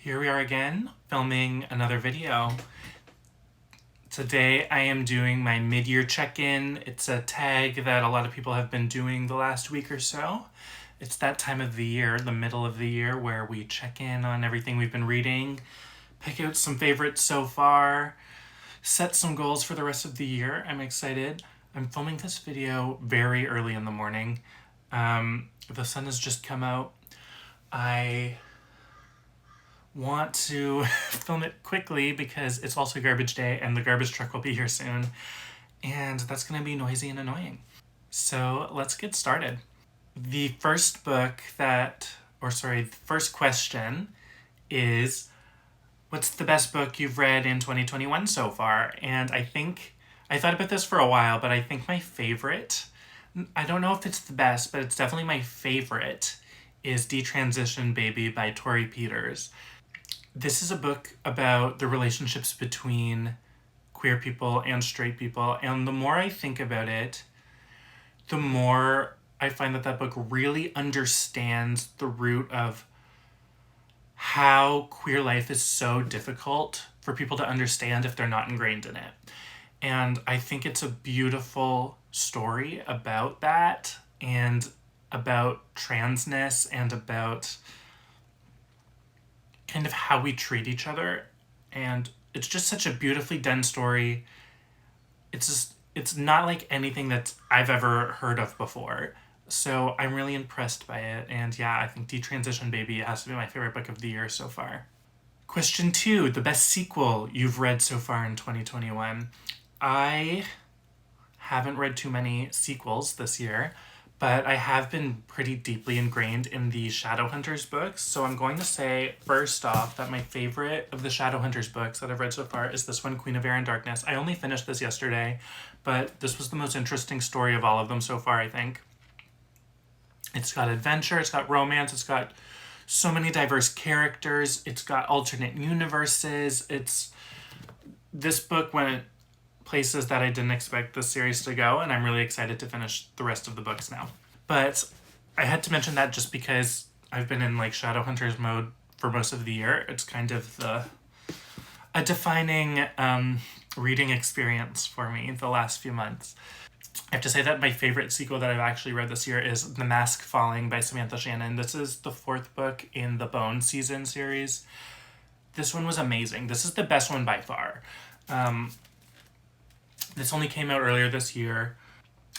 Here we are again, filming another video. Today I am doing my mid-year check-in. It's a tag that a lot of people have been doing the last week or so. It's that time of the year, the middle of the year, where we check in on everything we've been reading, pick out some favorites so far, set some goals for the rest of the year. I'm excited. I'm filming this video very early in the morning. The sun has just come out. I want to film it quickly because it's also garbage day and the garbage truck will be here soon, and that's going to be noisy and annoying. So let's get started. The first first question is, what's the best book you've read in 2021 so far? And I thought about this for a while, but I think my favorite, I don't know if it's the best, but it's definitely my favorite, is Detransition Baby by Tori Peters. This is a book about the relationships between queer people and straight people, and the more I think about it, the more I find that book really understands the root of how queer life is so difficult for people to understand if they're not ingrained in it. And I think it's a beautiful story about that, and about transness, and about kind of how we treat each other. And it's just such a beautifully done story. It's not like anything that I've ever heard of before. So I'm really impressed by it. And yeah, I think Detransition Baby has to be my favorite book of the year so far. Question 2, the best sequel you've read so far in 2021. I haven't read too many sequels this year, but I have been pretty deeply ingrained in the Shadowhunters books. So I'm going to say, first off, that my favorite of the Shadowhunters books that I've read so far is this one, Queen of Air and Darkness. I only finished this yesterday, but this was the most interesting story of all of them so far, I think. It's got adventure, it's got romance, it's got so many diverse characters, it's got alternate universes. This book went places that I didn't expect this series to go, and I'm really excited to finish the rest of the books now. But I had to mention that just because I've been in like Shadowhunters mode for most of the year. It's kind of a defining reading experience for me the last few months. I have to say that my favorite sequel that I've actually read this year is The Mask Falling by Samantha Shannon. This is the 4th book in the Bone season series. This one was amazing. This is the best one by far. This only came out earlier this year.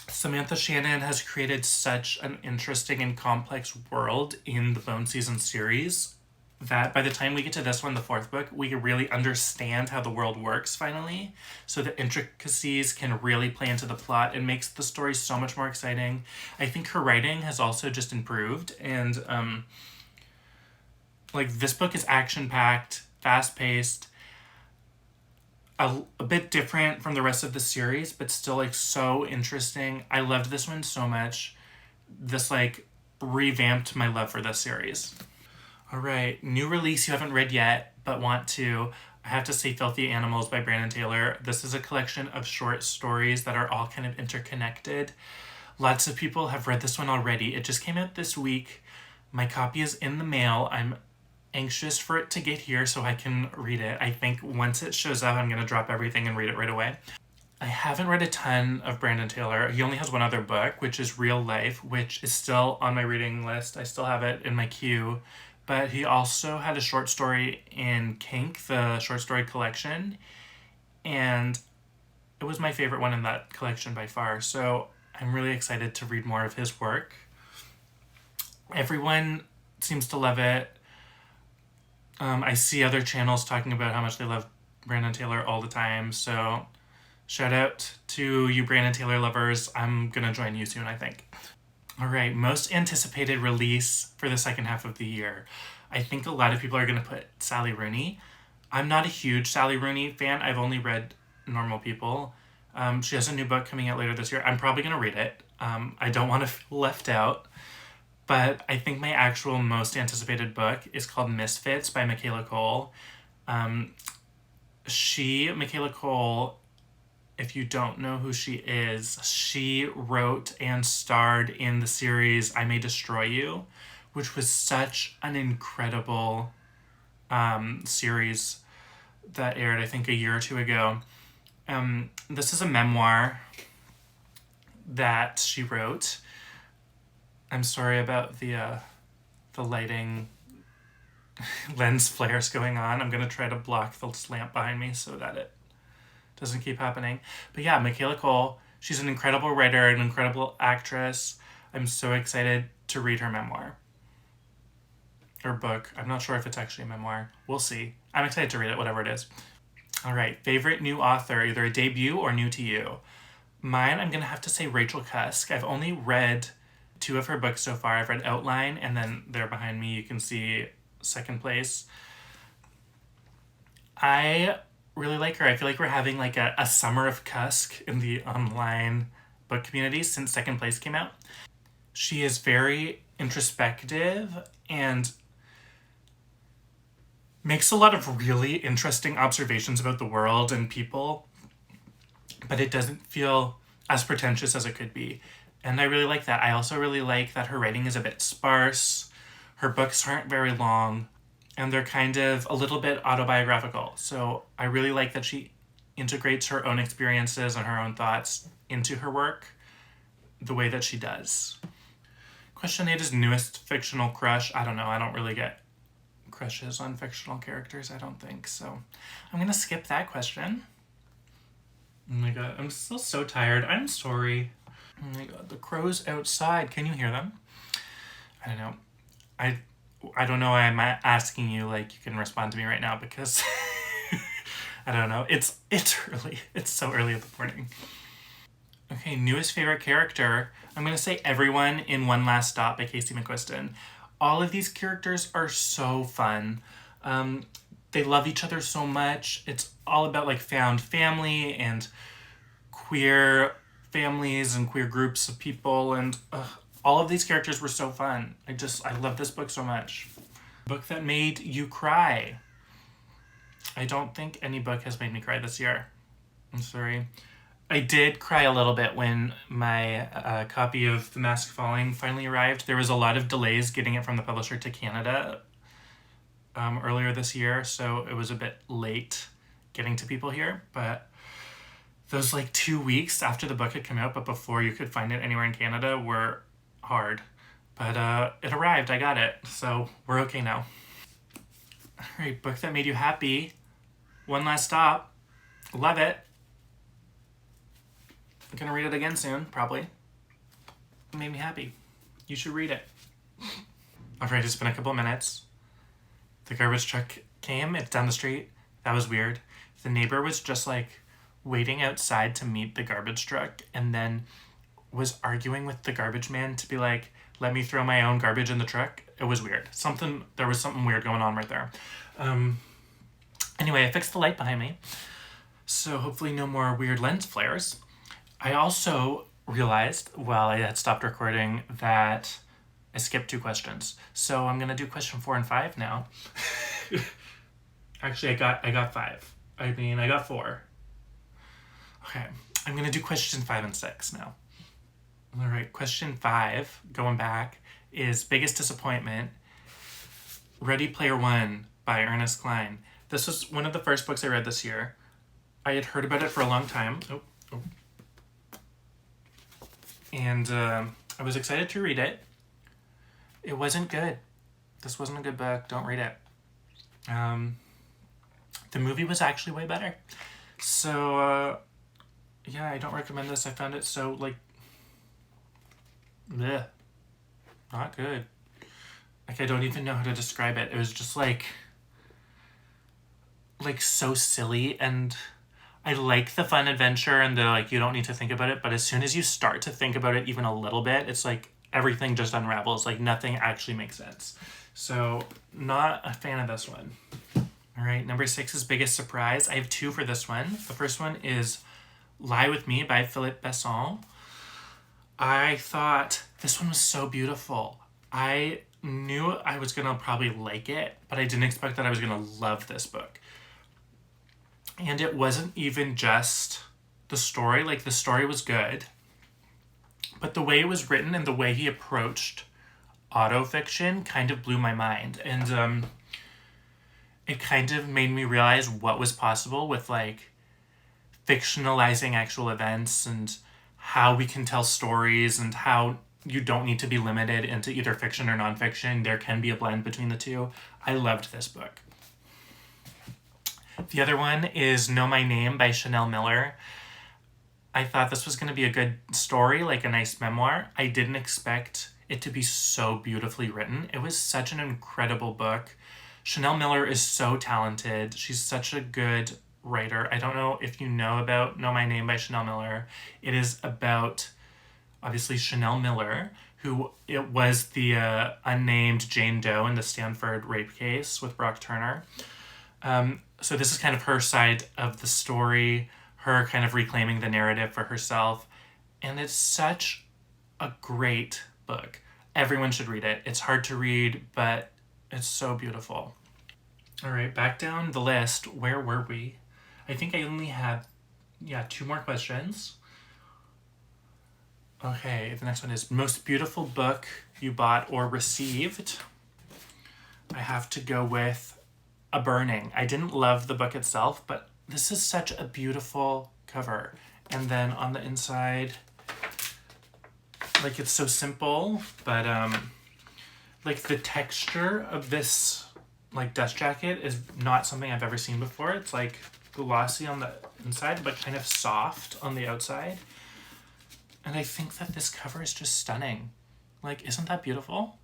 Samantha Shannon has created such an interesting and complex world in the Bone season series that by the time we get to this one, the 4th book, we really understand how the world works finally. So the intricacies can really play into the plot. It makes the story so much more exciting. I think her writing has also just improved. And this book is action-packed, fast-paced, a bit different from the rest of the series, but still so interesting. I loved this one so much. This revamped my love for this series. All right, new release you haven't read yet, but want to. I have to say Filthy Animals by Brandon Taylor. This is a collection of short stories that are all kind of interconnected. Lots of people have read this one already. It just came out this week. My copy is in the mail. I'm anxious for it to get here so I can read it. I think once it shows up, I'm going to drop everything and read it right away. I haven't read a ton of Brandon Taylor. He only has one other book, which is Real Life, which is still on my reading list. I still have it in my queue. But he also had a short story in Kink, the short story collection, and it was my favorite one in that collection by far. So I'm really excited to read more of his work. Everyone seems to love it. I see other channels talking about how much they love Brandon Taylor all the time. So shout out to you Brandon Taylor lovers. I'm going to join you soon, I think. All right, most anticipated release for the second half of the year. I think a lot of people are going to put Sally Rooney. I'm not a huge Sally Rooney fan. I've only read Normal People. She has a new book coming out later this year. I'm probably going to read it. I don't want to feel left out. But I think my actual most anticipated book is called Misfits by Michaela Cole. Michaela Cole, if you don't know who she is, she wrote and starred in the series I May Destroy You, which was such an incredible series that aired, I think, a year or two ago. This is a memoir that she wrote. I'm sorry about the lighting lens flares going on. I'm going to try to block the lamp behind me so that it doesn't keep happening. But yeah, Michaela Cole, she's an incredible writer, an incredible actress. I'm so excited to read her memoir. Or book. I'm not sure if it's actually a memoir. We'll see. I'm excited to read it, whatever it is. All right, favorite new author, either a debut or new to you. Mine, I'm going to have to say Rachel Cusk. I've only read 2 of her books so far. I've read Outline, and then there behind me you can see Second Place. I really like her. I feel like we're having like a summer of Cusk in the online book community since Second Place came out. She is very introspective and makes a lot of really interesting observations about the world and people, but it doesn't feel as pretentious as it could be. And I really like that. I also really like that her writing is a bit sparse. Her books aren't very long, and they're kind of a little bit autobiographical. So I really like that she integrates her own experiences and her own thoughts into her work the way that she does. Question 8 is newest fictional crush. I don't know. I don't really get crushes on fictional characters, I don't think. So I'm going to skip that question. Oh my god, I'm still so tired. I'm sorry. Oh my god, the crows outside. Can you hear them? I don't know. I don't know why I'm asking you like you can respond to me right now because I don't know. It's early. It's so early in the morning. Okay, newest favorite character. I'm going to say Everyone in One Last Stop by Casey McQuiston. All of these characters are so fun. They love each other so much. It's all about like found family and queer families and queer groups of people, and all of these characters were so fun. I love this book so much. Book that made you cry. I don't think any book has made me cry this year. I'm sorry. I did cry a little bit when my copy of The Mask Falling finally arrived. There was a lot of delays getting it from the publisher to Canada earlier this year, so it was a bit late getting to people here. But those like 2 weeks after the book had come out, but before you could find it anywhere in Canada, were hard. But it arrived. I got it. So we're okay now. All right, book that made you happy. One Last Stop. Love it. I'm going to read it again soon, probably. It made me happy. You should read it. All right, it's been a couple minutes. The garbage truck came. It's down the street. That was weird. The neighbor was just like waiting outside to meet the garbage truck and then was arguing with the garbage man to be like, let me throw my own garbage in the truck. It was weird. There was something weird going on right there. Anyway, I fixed the light behind me. So hopefully no more weird lens flares. I also realized while I had stopped recording that I skipped 2 questions. So I'm going to do question 4 and 5 now. Actually, I got 5. I got 4. Okay, I'm going to do question 5 and 6 now. All right, question 5, going back, is biggest disappointment. Ready Player One by Ernest Cline. This was one of the first books I read this year. I had heard about it for a long time. And I was excited to read it. It wasn't good. This wasn't a good book. Don't read it. The movie was actually way better. So, yeah, I don't recommend this. I found it so, like, bleh. Not good. Like, I don't even know how to describe it. It was just, like so silly, and I like the fun adventure and the, like, you don't need to think about it, but as soon as you start to think about it even a little bit, it's like everything just unravels. Like, nothing actually makes sense. So, not a fan of this one. All right, number 6 is biggest surprise. I have 2 for this one. The first one is Lie With Me by Philippe Besson. I thought this one was so beautiful. I knew I was going to probably like it, but I didn't expect that I was going to love this book. And it wasn't even just the story. Like, the story was good, but the way it was written and the way he approached autofiction kind of blew my mind. And it kind of made me realize what was possible with like fictionalizing actual events and how we can tell stories and how you don't need to be limited into either fiction or nonfiction. There can be a blend between the two. I loved this book. The other one is Know My Name by Chanel Miller. I thought this was going to be a good story, like a nice memoir. I didn't expect it to be so beautifully written. It was such an incredible book. Chanel Miller is so talented. She's such a good writer. I don't know if you know about Know My Name by Chanel Miller. It is about, obviously, Chanel Miller, who it was the unnamed Jane Doe in the Stanford rape case with Brock Turner. So this is kind of her side of the story, her kind of reclaiming the narrative for herself. And it's such a great book. Everyone should read it. It's hard to read, but it's so beautiful. All right, back down the list. Where were we? I think I only had, two more questions. Okay, the next one is most beautiful book you bought or received. I have to go with A Burning. I didn't love the book itself, but this is such a beautiful cover. And then on the inside, like it's so simple, but like the texture of this like dust jacket is not something I've ever seen before. It's like glossy on the inside, but kind of soft on the outside. And I think that this cover is just stunning. Like, isn't that beautiful?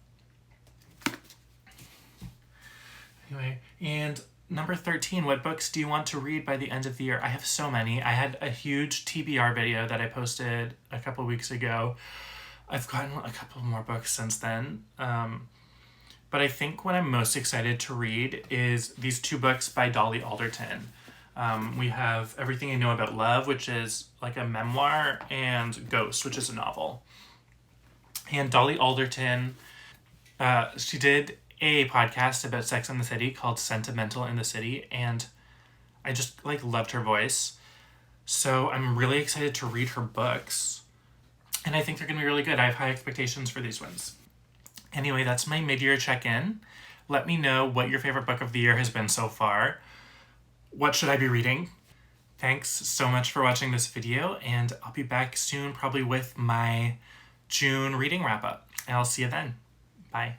Anyway, and number 13, what books do you want to read by the end of the year? I have so many. I had a huge TBR video that I posted a couple weeks ago. I've gotten a couple more books since then. But I think what I'm most excited to read is these two books by Dolly Alderton. We have Everything I Know About Love, which is like a memoir, and Ghost, which is a novel. And Dolly Alderton, she did a podcast about Sex and the City called Sentimental in the City, and I just like loved her voice. So I'm really excited to read her books, and I think they're going to be really good. I have high expectations for these ones. Anyway, that's my mid-year check-in. Let me know what your favorite book of the year has been so far. What should I be reading? Thanks so much for watching this video, and I'll be back soon, probably with my June reading wrap-up. And I'll see you then. Bye.